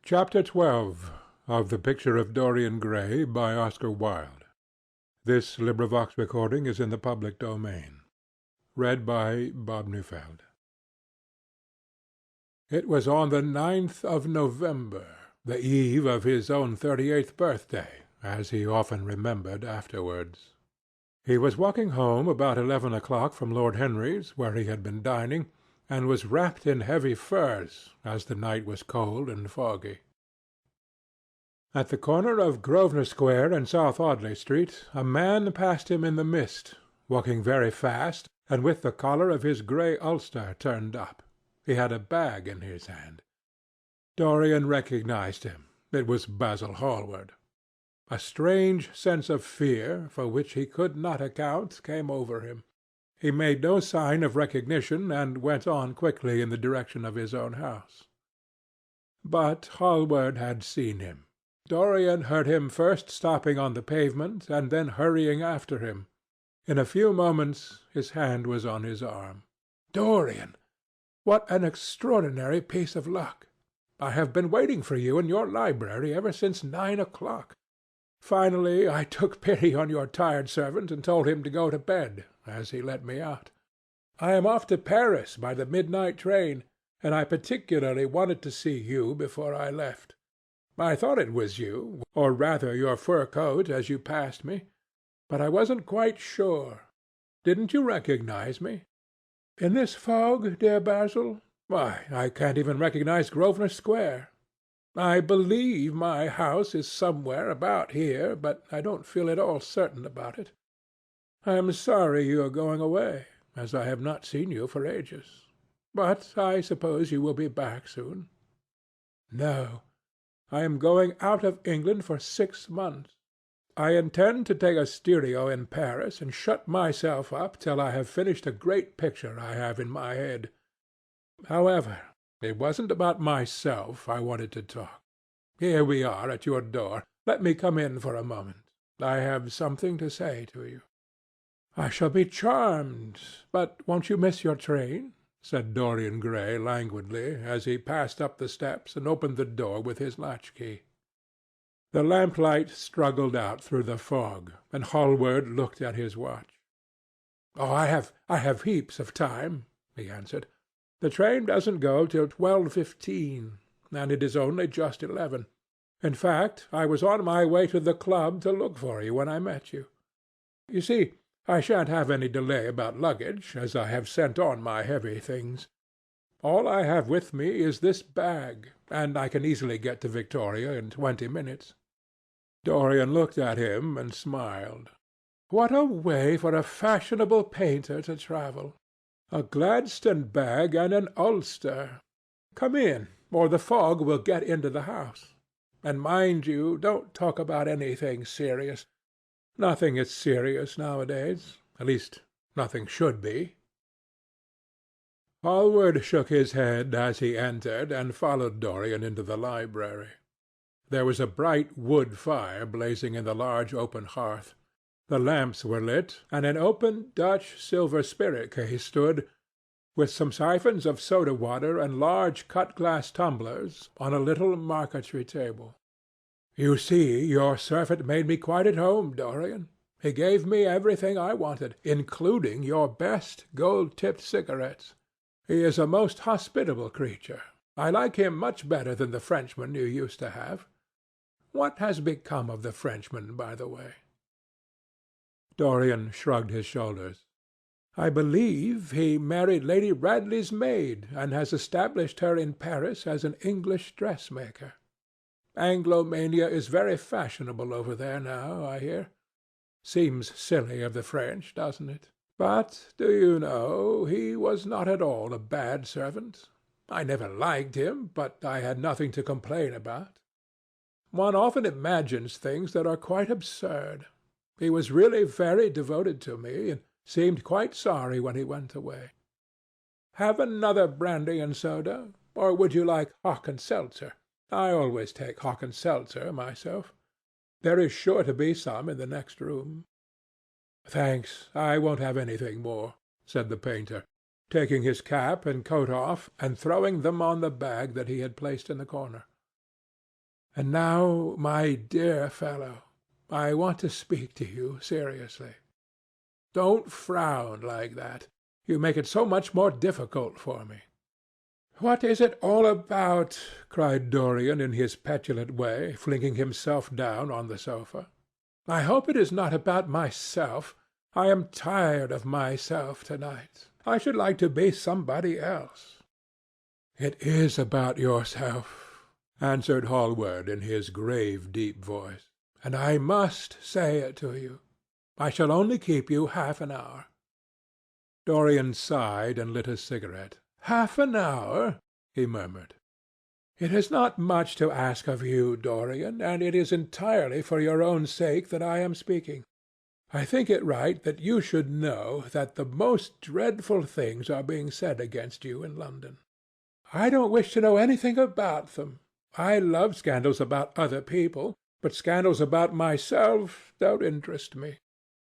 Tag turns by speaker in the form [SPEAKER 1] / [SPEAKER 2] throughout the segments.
[SPEAKER 1] Chapter 12 of The Picture of Dorian Gray by Oscar Wilde. This recording is in the public domain. Read by Bob Neufeld. It was on the 9th of November, the eve of his own 38th birthday, as he often remembered afterwards. He was walking home about 11 o'clock from Lord Henry's, where he had been dining, and was wrapped in heavy furs, as the night was cold and foggy. At the corner of Grosvenor Square and South Audley Street a man passed him in the mist, walking very fast, and with the collar of his grey ulster turned up. He had a bag in his hand. Dorian recognized him. It was Basil Hallward. A strange sense of fear, for which he could not account, came over him. He made no sign of recognition, and went on quickly in the direction of his own house. But Hallward had seen him. Dorian heard him first stopping on the pavement, and then hurrying after him. In a few moments his hand was on his arm. "Dorian, what an extraordinary piece of luck! I have been waiting for you in your library ever since 9 o'clock. Finally I took pity on your tired servant and told him to go to bed, as he let me out. I am off to Paris by the midnight train, and I particularly wanted to see you before I left. I thought it was you, or rather your fur coat, as you passed me, but I wasn't quite sure. Didn't you recognize me? In this fog, dear Basil? Why, I can't even recognize Grosvenor Square. I believe my house is somewhere about here, but I don't feel at all certain about it. I am sorry you are going away, as I have not seen you for ages. But I suppose you will be back soon." "No. I am going out of England for 6 months. I intend to take a studio in Paris and shut myself up till I have finished a great picture I have in my head. However, it wasn't about myself I wanted to talk. Here we are at your door. Let me come in for a moment. I have something to say to you." "I shall be charmed. But won't you miss your train?" said Dorian Gray languidly, as he passed up the steps and opened the door with his latch-key. The lamplight struggled out through the fog, and Hallward looked at his watch. "Oh, I have heaps of time," he answered. "The train doesn't go till 12:15, and it is only just 11. In fact, I was on my way to the club to look for you when I met you. You see, I shan't have any delay about luggage, as I have sent on my heavy things. All I have with me is this bag, and I can easily get to Victoria in 20 minutes. Dorian looked at him and smiled. What a way for a fashionable painter to travel! A Gladstone bag and an ulster. Come in, or the fog will get into the house. And mind you, don't talk about anything serious. Nothing is serious nowadays. At least, nothing should be." Hallward shook his head as he entered, and followed Dorian into the library. There was a bright wood fire blazing in the large open hearth. The lamps were lit, and an open Dutch silver spirit-case stood, with some siphons of soda-water and large cut-glass tumblers, on a little marquetry table. "You see, your servant made me quite at home, Dorian. He gave me everything I wanted, including your best gold-tipped cigarettes. He is a most hospitable creature. I like him much better than the Frenchman you used to have. What has become of the Frenchman, by the way?" Dorian shrugged his shoulders. "I believe he married Lady Radley's maid, and has established her in Paris as an English dressmaker. Anglomania is very fashionable over there now, I hear. Seems silly of the French, doesn't it? But, do you know, he was not at all a bad servant. I never liked him, but I had nothing to complain about. One often imagines things that are quite absurd. He was really very devoted to me, and seemed quite sorry when he went away. Have another brandy and soda, or would you like hock and seltzer? I always take hock and seltzer myself. There is sure to be some in the next room." "Thanks, I won't have anything more," said the painter, taking his cap and coat off and throwing them on the bag that he had placed in the corner. And now, my dear fellow, I want to speak to you seriously. Don't frown like that. You make it so much more difficult for me." "What is it all about?" cried Dorian in his petulant way, flinging himself down on the sofa. "I hope it is not about myself. I am tired of myself to-night. I should like to be somebody else." "It is about yourself," answered Hallward in his grave, deep voice, "and I must say it to you. I shall only keep you half an hour." Dorian sighed and lit a cigarette. "Half an hour?" he murmured. "It is not much to ask of you, Dorian, and it is entirely for your own sake that I am speaking. I think it right that you should know that the most dreadful things are being said against you in London." "I don't wish to know anything about them. I love scandals about other people, but scandals about myself don't interest me.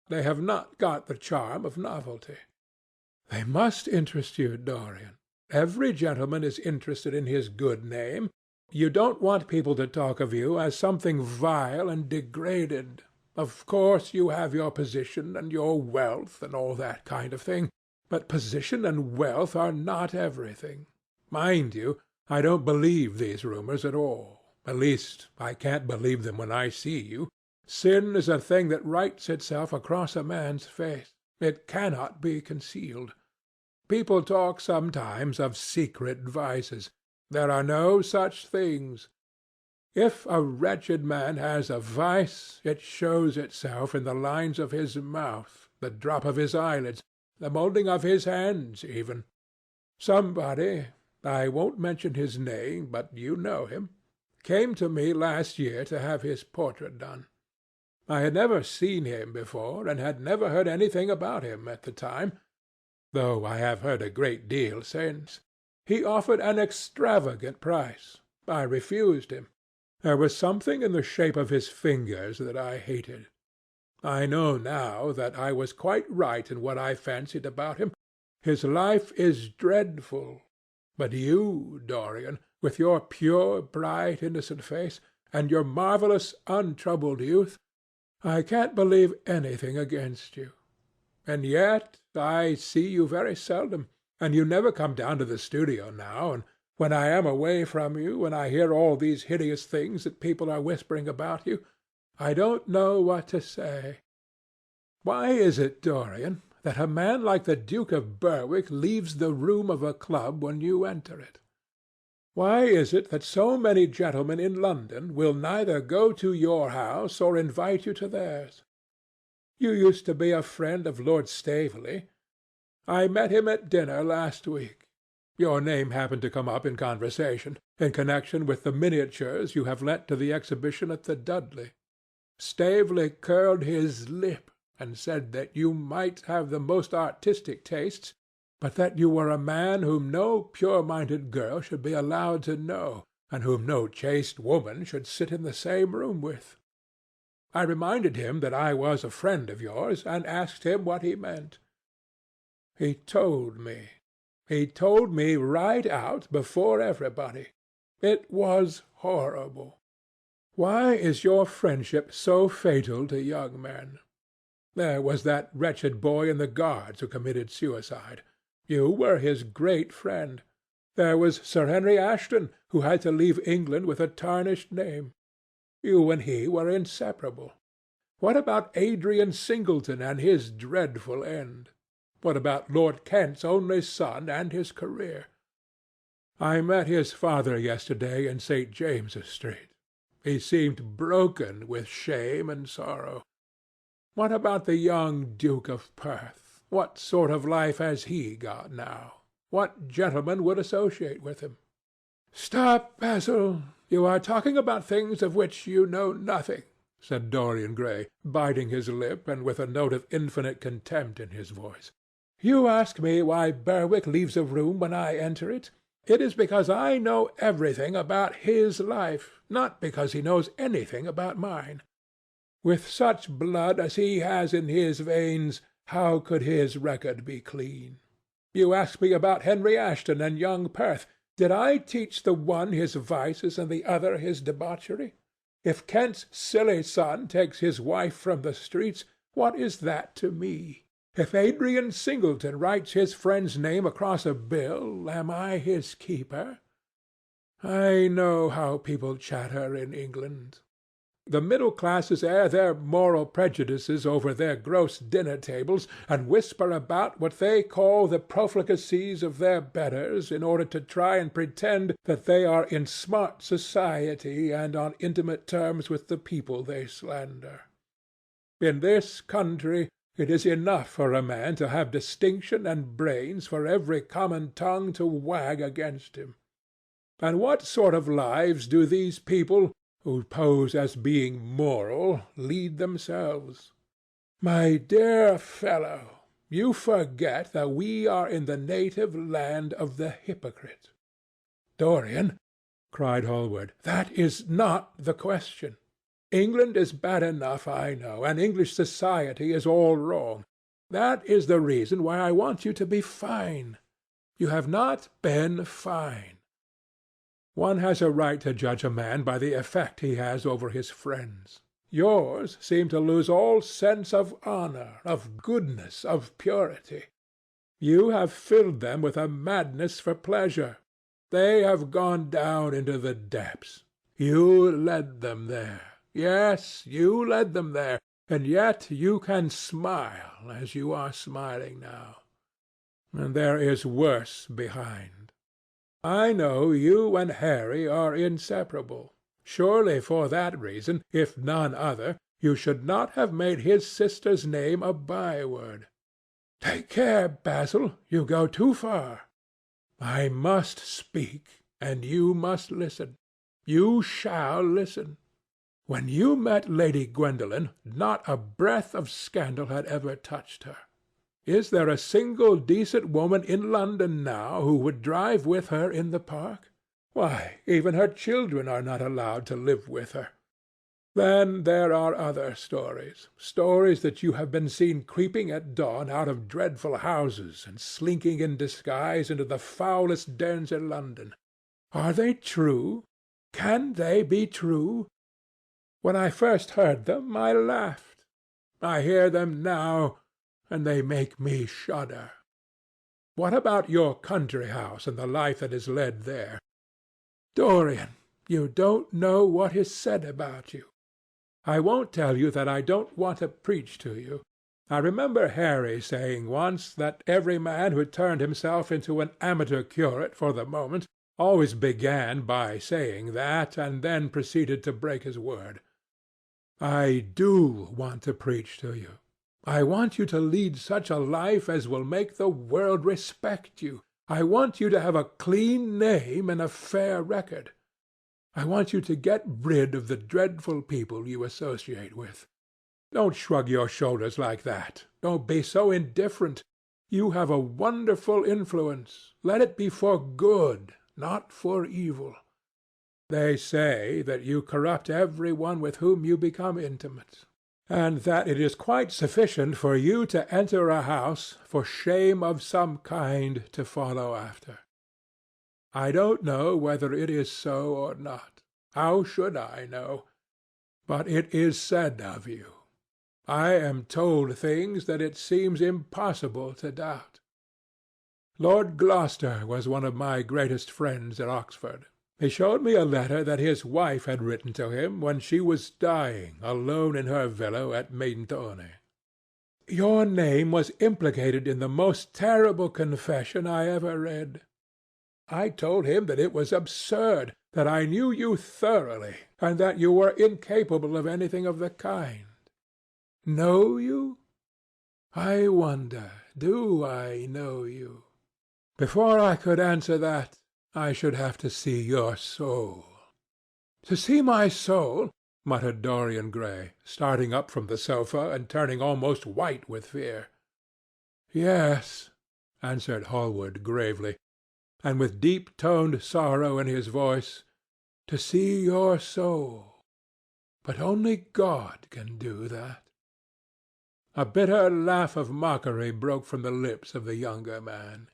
[SPEAKER 1] They have not got the charm of novelty." "They must interest you, Dorian. Every gentleman is interested in his good name. You don't want people to talk of you as something vile and degraded. Of course you have your position and your wealth and all that kind of thing, but position and wealth are not everything. Mind you, I don't believe these rumours at all. At least, I can't believe them when I see you. Sin is a thing that writes itself across a man's face. It cannot be concealed. People talk sometimes of secret vices. There are no such things. If a wretched man has a vice, it shows itself in the lines of his mouth, the drop of his eyelids, the moulding of his hands even. Somebody, I won't mention his name, but you know him, came to me last year to have his portrait done. I had never seen him before, and had never heard anything about him at the time, though I have heard a great deal since. He offered an extravagant price. I refused him. There was something in the shape of his fingers that I hated. I know now that I was quite right in what I fancied about him. His life is dreadful. But you, Dorian, with your pure, bright, innocent face, and your marvellous, untroubled youth, I can't believe anything against you. And yet I see you very seldom, and you never come down to the studio now, and when I am away from you, and I hear all these hideous things that people are whispering about you, I don't know what to say. Why is it, Dorian, that a man like the Duke of Berwick leaves the room of a club when you enter it? Why is it that so many gentlemen in London will neither go to your house or invite you to theirs? You used to be a friend of Lord Staveley. I met him at dinner last week. Your name happened to come up in conversation, in connection with the miniatures you have lent to the exhibition at the Dudley. Staveley curled his lip and said that you might have the most artistic tastes, but that you were a man whom no pure-minded girl should be allowed to know, and whom no chaste woman should sit in the same room with. I reminded him that I was a friend of yours, and asked him what he meant. He told me. He told me right out before everybody. It was horrible. Why is your friendship so fatal to young men? There was that wretched boy in the Guards who committed suicide. You were his great friend. There was Sir Henry Ashton, who had to leave England with a tarnished name. You and he were inseparable. What about Adrian Singleton and his dreadful end? What about Lord Kent's only son and his career? I met his father yesterday in St. James's Street. He seemed broken with shame and sorrow. What about the young Duke of Perth? What sort of life has he got now? What gentleman would associate with him? Stop, Basil. You are talking about things of which you know nothing, said Dorian Gray, biting his lip and with a note of infinite contempt in his voice. You ask me why Berwick leaves a room when I enter it. It is because I know everything about his life, not because he knows anything about mine. With such blood as he has in his veins, how could his record be clean? You ask me about Henry Ashton and young Perth. Did I teach the one his vices and the other his debauchery? If Kent's silly son takes his wife from the streets, what is that to me? If Adrian Singleton writes his friend's name across a bill, am I his keeper? I know how people chatter in England. The middle classes air their moral prejudices over their gross dinner-tables, and whisper about what they call the profligacies of their betters in order to try and pretend that they are in smart society and on intimate terms with the people they slander. In this country it is enough for a man to have distinction and brains for every common tongue to wag against him. And what sort of lives do these people, who pose as being moral, lead themselves? My dear fellow, you forget that we are in the native land of the hypocrite. Dorian, cried Hallward, that is not the question. England is bad enough, I know, and English society is all wrong. That is the reason why I want you to be fine. You have not been fine. One has a right to judge a man by the effect he has over his friends. Yours seem to lose all sense of honor, of goodness, of purity. You have filled them with a madness for pleasure. They have gone down into the depths. You led them there. Yes, you led them there, and yet you can smile as you are smiling now. And there is worse behind. I know you and Harry are inseparable. Surely for that reason, if none other, you should not have made his sister's name a byword. Take care, Basil, you go too far. I must speak, and you must listen. You shall listen. When you met Lady Gwendolen, not a breath of scandal had ever touched her. Is there a single decent woman in London now who would drive with her in the park? Why, even her children are not allowed to live with her. Then there are other stories, stories that you have been seen creeping at dawn out of dreadful houses and slinking in disguise into the foulest dens in London. Are they true? Can they be true? When I first heard them, I laughed. I hear them now, and they make me shudder. What about your country house and the life that is led there? Dorian, you don't know what is said about you. I won't tell you that I don't want to preach to you. I remember Harry saying once that every man who turned himself into an amateur curate for the moment always began by saying that and then proceeded to break his word. I do want to preach to you. I want you to lead such a life as will make the world respect you. I want you to have a clean name and a fair record. I want you to get rid of the dreadful people you associate with. Don't shrug your shoulders like that. Don't be so indifferent. You have a wonderful influence. Let it be for good, not for evil. They say that you corrupt every one with whom you become intimate, and that it is quite sufficient for you to enter a house for shame of some kind to follow after. I don't know whether it is so or not. How should I know? But it is said of you. I am told things that it seems impossible to doubt. Lord Gloucester was one of my greatest friends at Oxford. He showed me a letter that his wife had written to him when she was dying alone in her villa at Mentone. Your name was implicated in the most terrible confession I ever read. I told him that it was absurd, that I knew you thoroughly, and that you were incapable of anything of the kind. Know you? I wonder, do I know you? Before I could answer that, I should have to see your soul. To see my soul? Muttered Dorian Gray, starting up from the sofa and turning almost white with fear. Yes, answered Hallward gravely, and with deep-toned sorrow in his voice, to see your soul. But only God can do that. A bitter laugh of mockery broke from the lips of the younger man.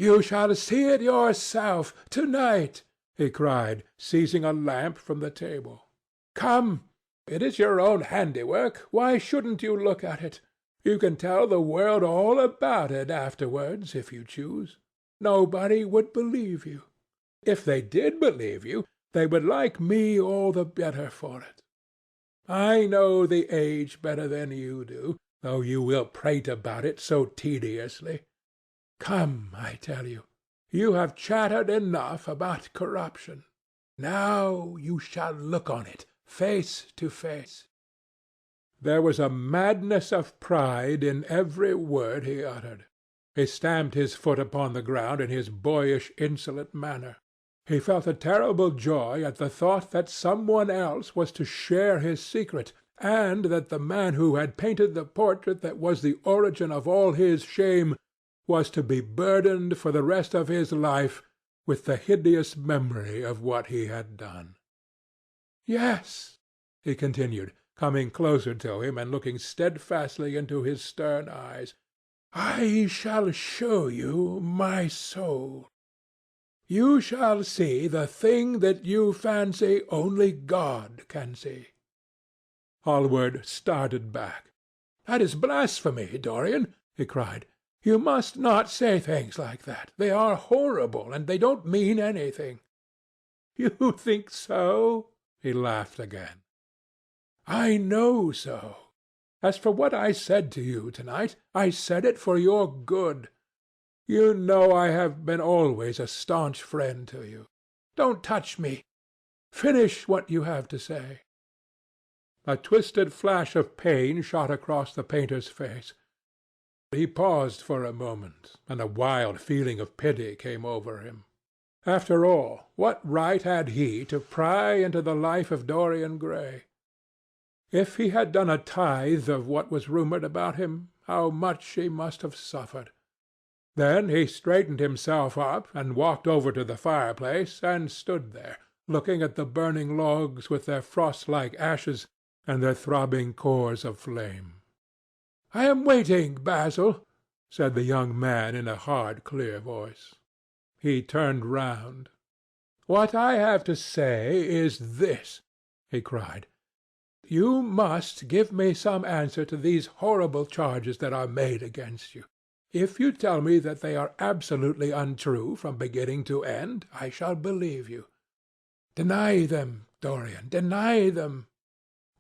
[SPEAKER 1] You shall see it yourself to-night," he cried, seizing a lamp from the table. "Come, it is your own handiwork. Why shouldn't you look at it? You can tell the world all about it afterwards, if you choose. Nobody would believe you. If they did believe you, they would like me all the better for it. I know the age better than you do, though you will prate about it so tediously. Come, I tell you, you have chattered enough about corruption. Now you shall look on it, face to face." There was a madness of pride in every word he uttered. He stamped his foot upon the ground in his boyish, insolent manner. He felt a terrible joy at the thought that some one else was to share his secret, and that the man who had painted the portrait that was the origin of all his shame was to be burdened for the rest of his life with the hideous memory of what he had done. "Yes," he continued, coming closer to him and looking steadfastly into his stern eyes, "I shall show you my soul. You shall see the thing that you fancy only God can see." Hallward started back. "That is blasphemy, Dorian," he cried. "You must not say things like that. They are horrible, and they don't mean anything." "You think so?" He laughed again. "I know so. As for what I said to you to-night, I said it for your good. You know I have been always a staunch friend to you. Don't touch me. Finish what you have to say." A twisted flash of pain shot across the painter's face. He paused for a moment, and a wild feeling of pity came over him. After all, what right had he to pry into the life of Dorian Gray? If he had done a tithe of what was rumoured about him, how much he must have suffered! Then he straightened himself up and walked over to the fireplace and stood there, looking at the burning logs with their frost-like ashes and their throbbing cores of flame. "I am waiting, Basil," said the young man in a hard, clear voice. He turned round. "What I have to say is this," he cried. "You must give me some answer to these horrible charges that are made against you. If you tell me that they are absolutely untrue from beginning to end, I shall believe you. Deny them, Dorian, deny them.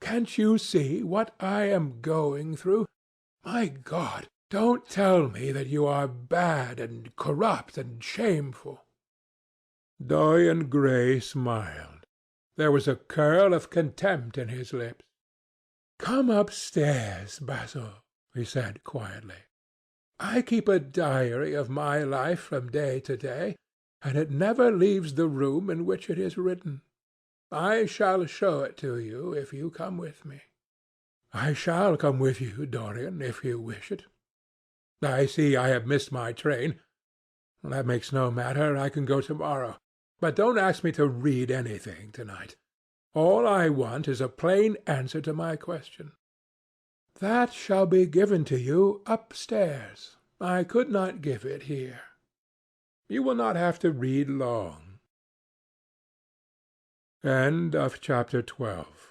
[SPEAKER 1] Can't you see what I am going through? My God, don't tell me that you are bad and corrupt and shameful." Dorian Gray smiled. There was a curl of contempt in his lips. "Come upstairs, Basil," he said quietly. "I keep a diary of my life from day to day, and it never leaves the room in which it is written. I shall show it to you if you come with me." "I shall come with you, Dorian, if you wish it. I see I have missed my train. That makes no matter. I can go to-morrow. But don't ask me to read anything to-night. All I want is a plain answer to my question." "That shall be given to you upstairs. I could not give it here." "You will not have to read long." Chapter 12